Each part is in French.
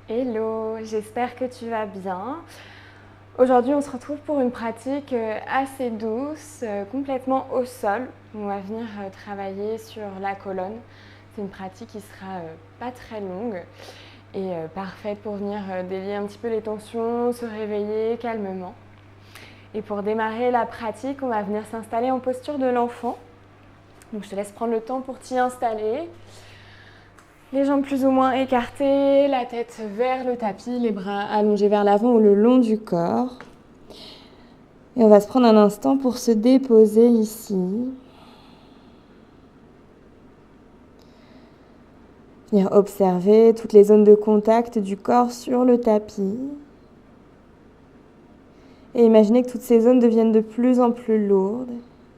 Hello, j'espère que tu vas bien. Aujourd'hui, on se retrouve pour une pratique assez douce, complètement au sol. On va venir travailler sur la colonne. C'est une pratique qui sera pas très longue et parfaite pour venir délier un petit peu les tensions, se réveiller calmement. Et pour démarrer la pratique, on va venir s'installer en posture de l'enfant. Donc je te laisse prendre le temps pour t'y installer. Les jambes plus ou moins écartées, la tête vers le tapis, les bras allongés vers l'avant ou le long du corps. Et on va se prendre un instant pour se déposer ici. Venir observer toutes les zones de contact du corps sur le tapis. Et imaginer que toutes ces zones deviennent de plus en plus lourdes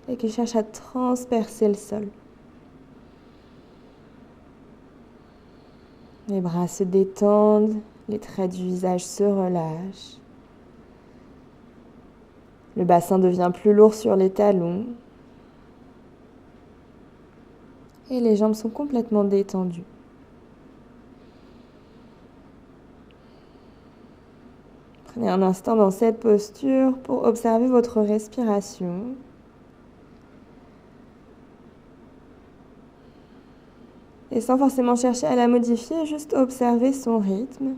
et qu'elles cherchent à transpercer le sol. Les bras se détendent, les traits du visage se relâchent. Le bassin devient plus lourd sur les talons. Et les jambes sont complètement détendues. Prenez un instant dans cette posture pour observer votre respiration. Et sans forcément chercher à la modifier, juste observer son rythme.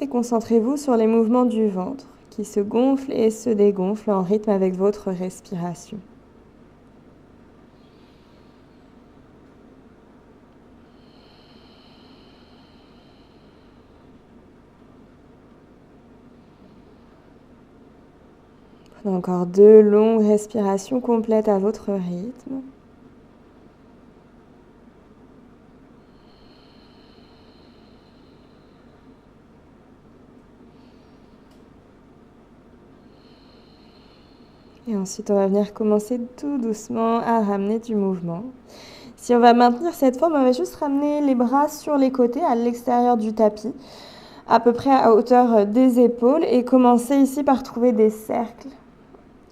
Et concentrez-vous sur les mouvements du ventre qui se gonflent et se dégonflent en rythme avec votre respiration. Prenez encore 2 longues respirations complètes à votre rythme. Et ensuite, on va venir commencer tout doucement à ramener du mouvement. Si on va maintenir cette forme, on va juste ramener les bras sur les côtés, à l'extérieur du tapis, à peu près à hauteur des épaules, et commencer ici par trouver des cercles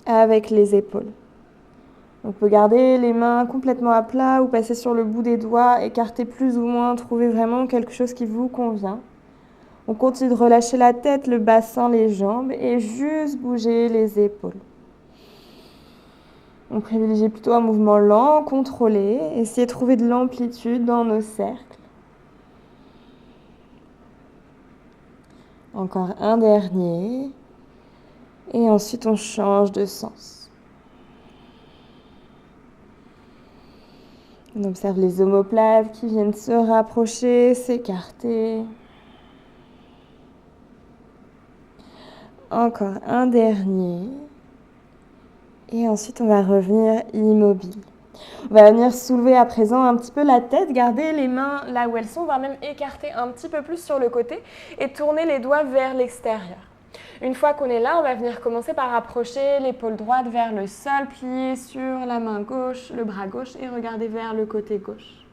avec les épaules. On peut garder les mains complètement à plat ou passer sur le bout des doigts, écarter plus ou moins, trouver vraiment quelque chose qui vous convient. On continue de relâcher la tête, le bassin, les jambes et juste bouger les épaules. On privilégie plutôt un mouvement lent, contrôlé, essayer de trouver de l'amplitude dans nos cercles. Encore un dernier. Et ensuite, on change de sens. On observe les omoplates qui viennent se rapprocher, s'écarter. Encore un dernier. Et ensuite, on va revenir immobile. On va venir soulever à présent un petit peu la tête, garder les mains là où elles sont, voire même écarter un petit peu plus sur le côté et tourner les doigts vers l'extérieur. Une fois qu'on est là, on va venir commencer par approcher l'épaule droite vers le sol, plier sur la main gauche, le bras gauche et regarder vers le côté gauche.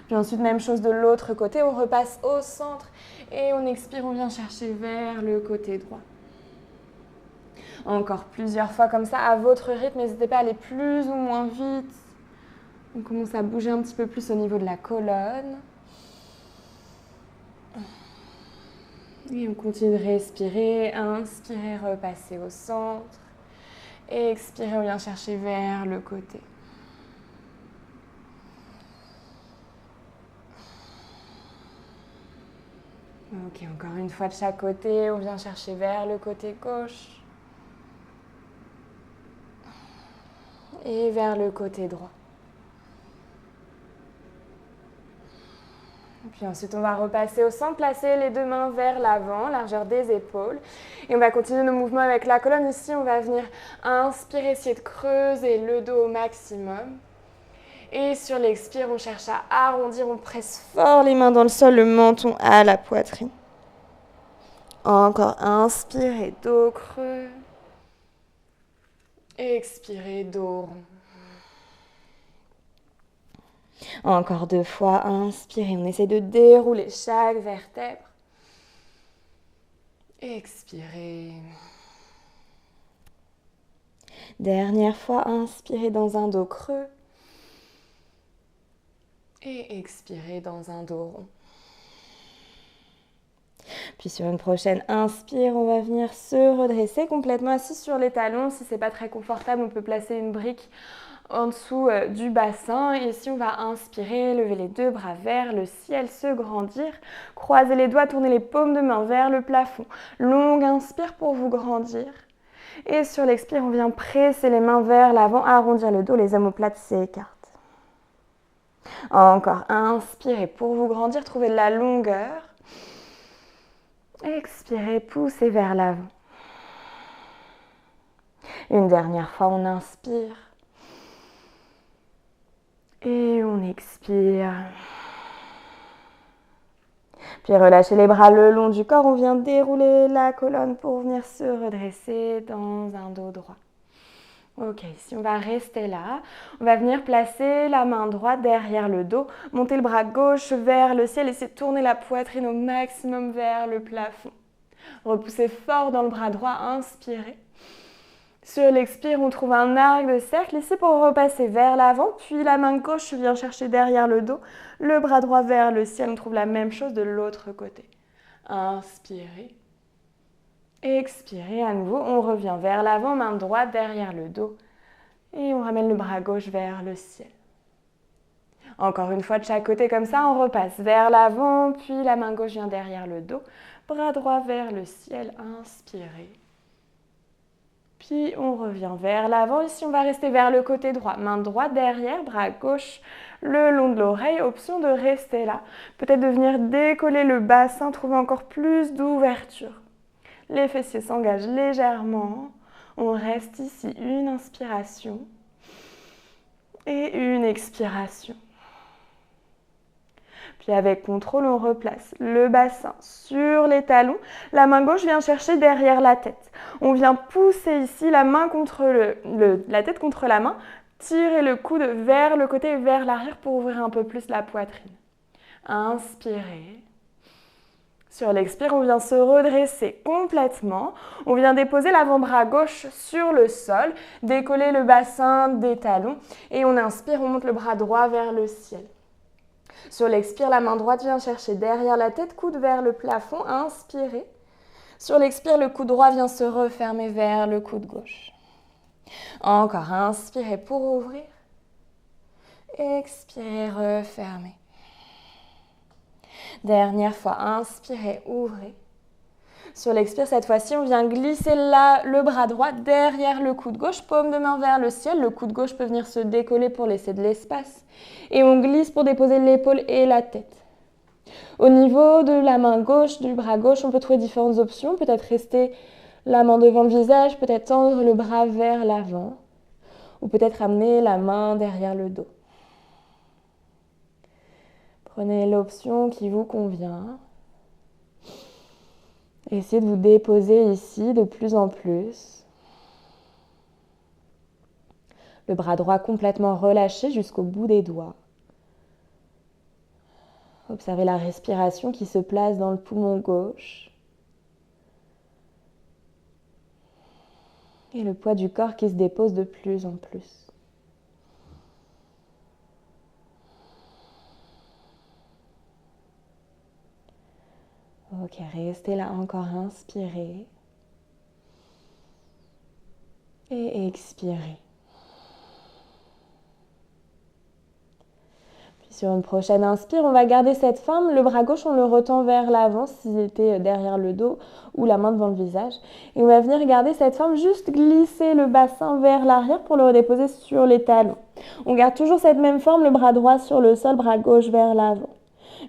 Puis ensuite, même chose de l'autre côté, on repasse au centre et on expire, on vient chercher vers le côté droit. Encore plusieurs fois comme ça, à votre rythme, n'hésitez pas à aller plus ou moins vite. On commence à bouger un petit peu plus au niveau de la colonne. Et on continue de respirer. Inspirez, repassez au centre. Et expirez, on vient chercher vers le côté. Ok, encore une fois de chaque côté, on vient chercher vers le côté gauche. Et vers le côté droit. Puis ensuite, on va repasser au centre, placer les 2 mains vers l'avant, largeur des épaules. Et on va continuer nos mouvements avec la colonne. Ici, on va venir inspirer, essayer de creuser le dos au maximum. Et sur l'expire, on cherche à arrondir, on presse fort les mains dans le sol, le menton à la poitrine. Encore, inspirez, dos creux. Expirez, dos rond. Encore 2 fois, inspirez, on essaie de dérouler chaque vertèbre. Expirez. Dernière fois, inspirez dans un dos creux. Et expirez dans un dos rond. Puis sur une prochaine inspire, on va venir se redresser complètement assis sur les talons. Si ce n'est pas très confortable, on peut placer une brique en dessous du bassin. Et ici, on va inspirer, lever les deux bras vers le ciel, se grandir. Croisez les doigts, tournez les paumes de main vers le plafond. Longue inspire pour vous grandir. Et sur l'expire, on vient presser les mains vers l'avant, arrondir le dos, les omoplates s'écartent. Encore, inspirez pour vous grandir, trouvez de la longueur. Expirez, poussez vers l'avant. Une dernière fois, on inspire. Et on expire. Puis relâchez les bras le long du corps. On vient dérouler la colonne pour venir se redresser dans un dos droit. Ok, si on va rester là, on va venir placer la main droite derrière le dos, monter le bras gauche vers le ciel, essayer de tourner la poitrine au maximum vers le plafond. Repoussez fort dans le bras droit, inspirez. Sur l'expire, on trouve un arc de cercle ici pour repasser vers l'avant, puis la main gauche vient chercher derrière le dos, le bras droit vers le ciel, on trouve la même chose de l'autre côté. Inspirez. Expirez à nouveau, on revient vers l'avant, main droite derrière le dos et on ramène le bras gauche vers le ciel. Encore une fois de chaque côté comme ça, on repasse vers l'avant, puis la main gauche vient derrière le dos, bras droit vers le ciel, inspirez. Puis on revient vers l'avant, ici on va rester vers le côté droit, main droite derrière, bras gauche le long de l'oreille, option de rester là. Peut-être de venir décoller le bassin, trouver encore plus d'ouverture. Les fessiers s'engagent légèrement. On reste ici, une inspiration et une expiration. Puis avec contrôle, on replace le bassin sur les talons. La main gauche vient chercher derrière la tête. On vient pousser ici la main contre la tête contre la main. Tirez le coude vers le côté et vers l'arrière pour ouvrir un peu plus la poitrine. Inspirez. Sur l'expire, on vient se redresser complètement. On vient déposer l'avant-bras gauche sur le sol, décoller le bassin des talons et on inspire, on monte le bras droit vers le ciel. Sur l'expire, la main droite vient chercher derrière la tête, coude vers le plafond, inspirez. Sur l'expire, le coude droit vient se refermer vers le coude gauche. Encore, inspirez pour ouvrir. Expirez, refermez. Dernière fois, inspirez, ouvrez. Sur l'expire, cette fois-ci, on vient glisser le bras droit derrière le coude gauche, paume de main vers le ciel. Le coude gauche peut venir se décoller pour laisser de l'espace. Et on glisse pour déposer l'épaule et la tête. Au niveau de la main gauche, du bras gauche, on peut trouver différentes options. Peut-être rester la main devant le visage, peut-être tendre le bras vers l'avant. Ou peut-être amener la main derrière le dos. Prenez l'option qui vous convient. Essayez de vous déposer ici de plus en plus. Le bras droit complètement relâché jusqu'au bout des doigts. Observez la respiration qui se place dans le poumon gauche. Et le poids du corps qui se dépose de plus en plus. Ok, restez là encore, inspirez. Et expirez. Puis sur une prochaine inspire, on va garder cette forme. Le bras gauche, on le retend vers l'avant s'il était derrière le dos ou la main devant le visage. Et on va venir garder cette forme, juste glisser le bassin vers l'arrière pour le redéposer sur les talons. On garde toujours cette même forme, le bras droit sur le sol, bras gauche vers l'avant.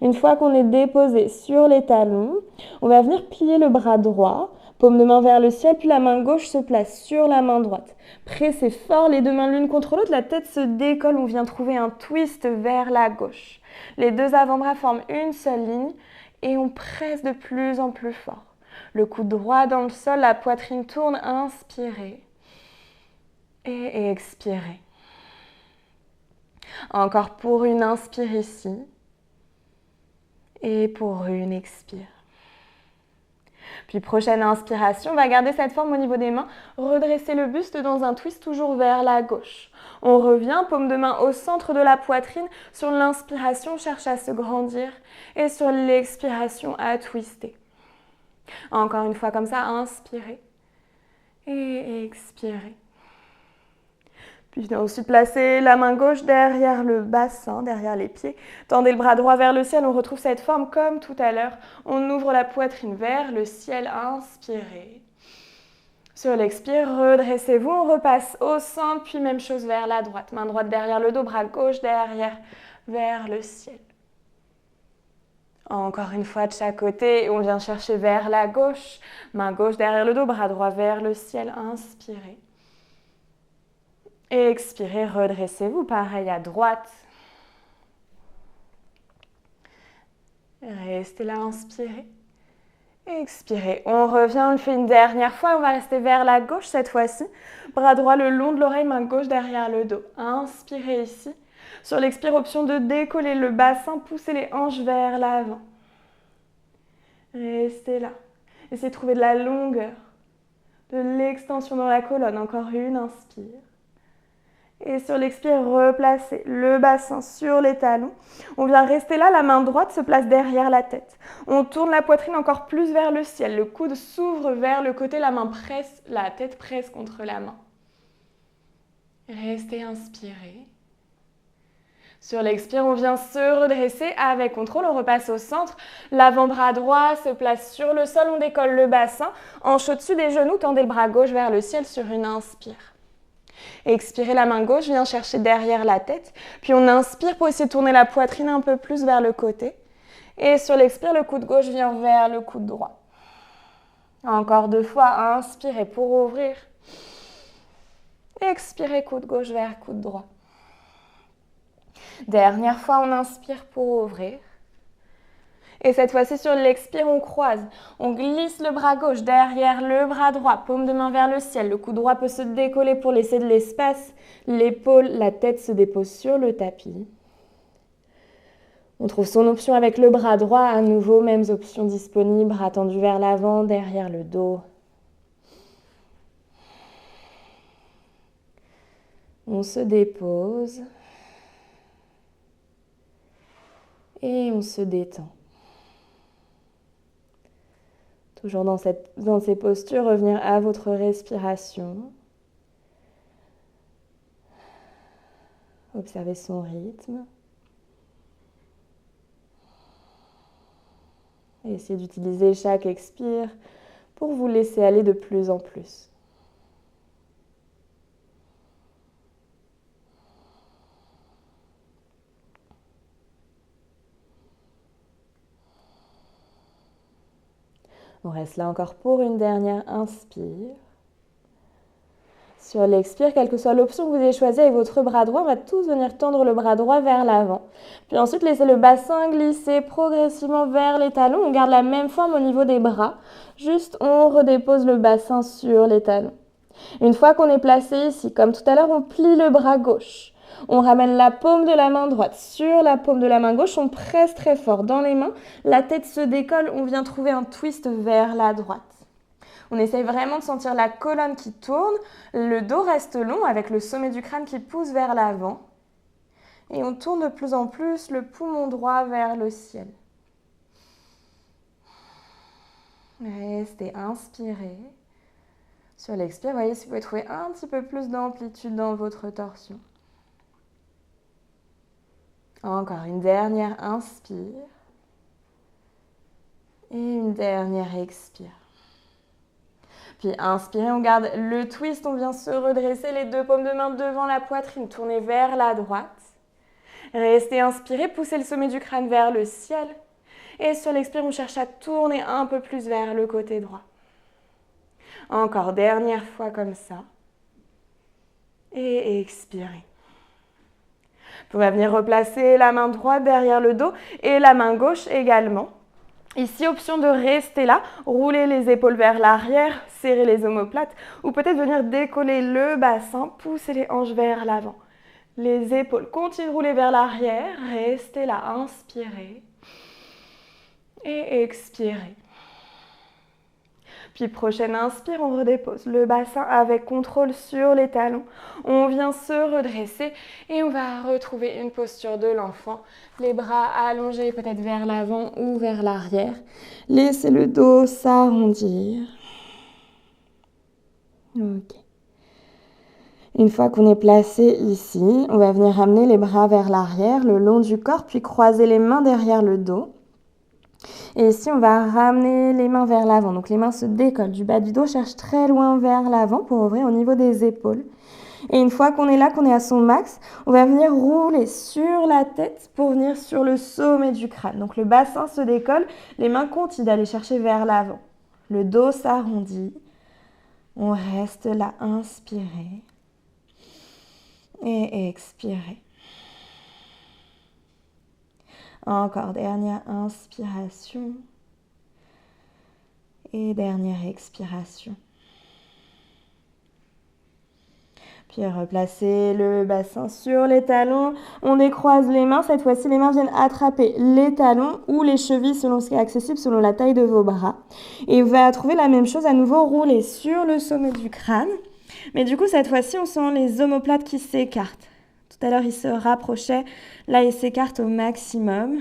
Une fois qu'on est déposé sur les talons, on va venir plier le bras droit, paume de main vers le ciel, puis la main gauche se place sur la main droite. Pressez fort les deux mains l'une contre l'autre, la tête se décolle, on vient trouver un twist vers la gauche. Les deux avant-bras forment une seule ligne et on presse de plus en plus fort. Le coude droit dans le sol, la poitrine tourne, inspirez et expirez. Encore pour une inspire ici. Et pour une expire. Puis prochaine inspiration, on va garder cette forme au niveau des mains, redresser le buste dans un twist toujours vers la gauche. On revient, paume de main au centre de la poitrine. Sur l'inspiration, on cherche à se grandir et sur l'expiration, à twister. Encore une fois comme ça, inspirez et expirez. Puis ensuite, placez la main gauche derrière le bassin, derrière les pieds. Tendez le bras droit vers le ciel, on retrouve cette forme comme tout à l'heure. On ouvre la poitrine vers le ciel, inspirez. Sur l'expire, redressez-vous, on repasse au centre, puis même chose vers la droite. Main droite derrière le dos, bras gauche derrière, vers le ciel. Encore une fois de chaque côté, on vient chercher vers la gauche. Main gauche derrière le dos, bras droit vers le ciel, inspirez. Et expirez, redressez-vous, pareil à droite. Restez là, inspirez. Expirez. On revient, on le fait une dernière fois. On va rester vers la gauche cette fois-ci. Bras droit le long de l'oreille, main gauche derrière le dos. Inspirez ici. Sur l'expire, option de décoller le bassin, poussez les hanches vers l'avant. Restez là. Essayez de trouver de la longueur, de l'extension dans la colonne. Encore une, inspire. Et sur l'expire, replacez le bassin sur les talons. On vient rester là, la main droite se place derrière la tête. On tourne la poitrine encore plus vers le ciel. Le coude s'ouvre vers le côté, la tête presse contre la main. Restez inspiré. Sur l'expire, on vient se redresser avec contrôle. On repasse au centre. L'avant-bras droit se place sur le sol. On décolle le bassin. Hanche au-dessus des genoux. Tendez le bras gauche vers le ciel sur une inspire. Expirez, la main gauche vient chercher derrière la tête. Puis on inspire pour essayer de tourner la poitrine un peu plus vers le côté. Et sur l'expire, le coude gauche vient vers le coude droit. Encore 2 fois, inspirez pour ouvrir. Expirez, coude gauche vers coude droit. Dernière fois, on inspire pour ouvrir. Et cette fois-ci, sur l'expire, on croise. On glisse le bras gauche derrière le bras droit, paume de main vers le ciel. Le coude droit peut se décoller pour laisser de l'espace. L'épaule, la tête se dépose sur le tapis. On trouve son option avec le bras droit. À nouveau, mêmes options disponibles. Bras tendu vers l'avant, derrière le dos. On se dépose. Et on se détend. Toujours dans ces postures, revenir à votre respiration. Observez son rythme. Et essayez d'utiliser chaque expire pour vous laisser aller de plus en plus. On reste là encore pour une dernière inspire. Sur l'expire, quelle que soit l'option que vous ayez choisie avec votre bras droit, on va tous venir tendre le bras droit vers l'avant. Puis ensuite, laissez le bassin glisser progressivement vers les talons. On garde la même forme au niveau des bras. Juste, on redépose le bassin sur les talons. Une fois qu'on est placé ici, comme tout à l'heure, on plie le bras gauche. On ramène la paume de la main droite sur la paume de la main gauche. On presse très fort dans les mains. La tête se décolle. On vient trouver un twist vers la droite. On essaye vraiment de sentir la colonne qui tourne. Le dos reste long avec le sommet du crâne qui pousse vers l'avant. Et on tourne de plus en plus le poumon droit vers le ciel. Restez inspiré. Sur l'expire, voyez si vous pouvez trouver un petit peu plus d'amplitude dans votre torsion. Encore une dernière inspire. Et une dernière expire. Puis inspirez, on garde le twist, on vient se redresser, les 2 paumes de main devant la poitrine, tournez vers la droite. Restez inspiré, poussez le sommet du crâne vers le ciel. Et sur l'expire, on cherche à tourner un peu plus vers le côté droit. Encore dernière fois comme ça. Et expirez. Vous pouvez venir replacer la main droite derrière le dos et la main gauche également. Ici, option de rester là, rouler les épaules vers l'arrière, serrer les omoplates ou peut-être venir décoller le bassin, pousser les hanches vers l'avant. Les épaules continuent de rouler vers l'arrière, restez là, inspirez et expirez. Puis prochaine inspire, on redépose le bassin avec contrôle sur les talons. On vient se redresser et on va retrouver une posture de l'enfant. Les bras allongés peut-être vers l'avant ou vers l'arrière. Laissez le dos s'arrondir. Ok. Une fois qu'on est placé ici, on va venir ramener les bras vers l'arrière, le long du corps, puis croiser les mains derrière le dos. Et ici, on va ramener les mains vers l'avant. Donc les mains se décollent du bas du dos, cherche très loin vers l'avant pour ouvrir au niveau des épaules. Et une fois qu'on est là, qu'on est à son max, on va venir rouler sur la tête pour venir sur le sommet du crâne. Donc le bassin se décolle, les mains continuent d'aller chercher vers l'avant. Le dos s'arrondit. On reste là, inspirez. Et expirez. Encore, dernière inspiration. Et dernière expiration. Puis replacez le bassin sur les talons. On décroise les mains. Cette fois-ci, les mains viennent attraper les talons ou les chevilles selon ce qui est accessible, selon la taille de vos bras. Et vous allez trouver la même chose à nouveau, rouler sur le sommet du crâne. Mais du coup, cette fois-ci, on sent les omoplates qui s'écartent. Tout à l'heure, ils se rapprochaient. Là, ils s'écartent au maximum.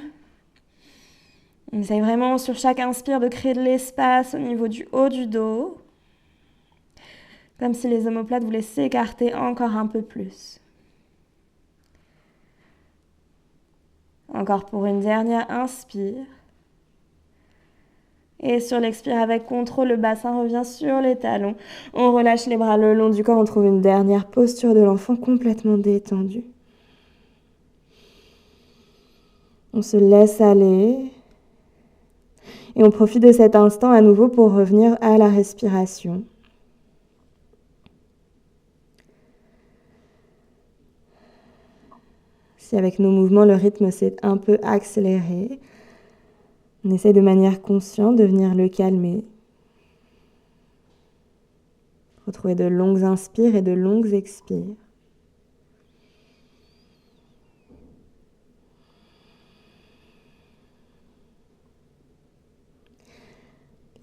On essaye vraiment, sur chaque inspire, de créer de l'espace au niveau du haut du dos. Comme si les omoplates voulaient s'écarter encore un peu plus. Encore pour une dernière inspire. Et sur l'expire, avec contrôle, le bassin revient sur les talons. On relâche les bras le long du corps. On trouve une dernière posture de l'enfant complètement détendue. On se laisse aller. Et on profite de cet instant à nouveau pour revenir à la respiration. Si avec nos mouvements, le rythme s'est un peu accéléré, on essaie de manière consciente de venir le calmer. Retrouver de longues inspires et de longues expires.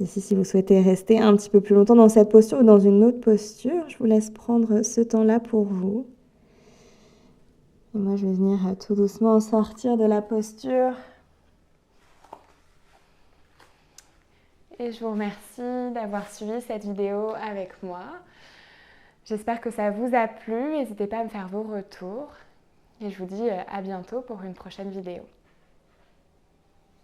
Ici, si vous souhaitez rester un petit peu plus longtemps dans cette posture ou dans une autre posture, je vous laisse prendre ce temps-là pour vous. Et moi, je vais venir tout doucement sortir de la posture. Et je vous remercie d'avoir suivi cette vidéo avec moi. J'espère que ça vous a plu. N'hésitez pas à me faire vos retours. Et je vous dis à bientôt pour une prochaine vidéo.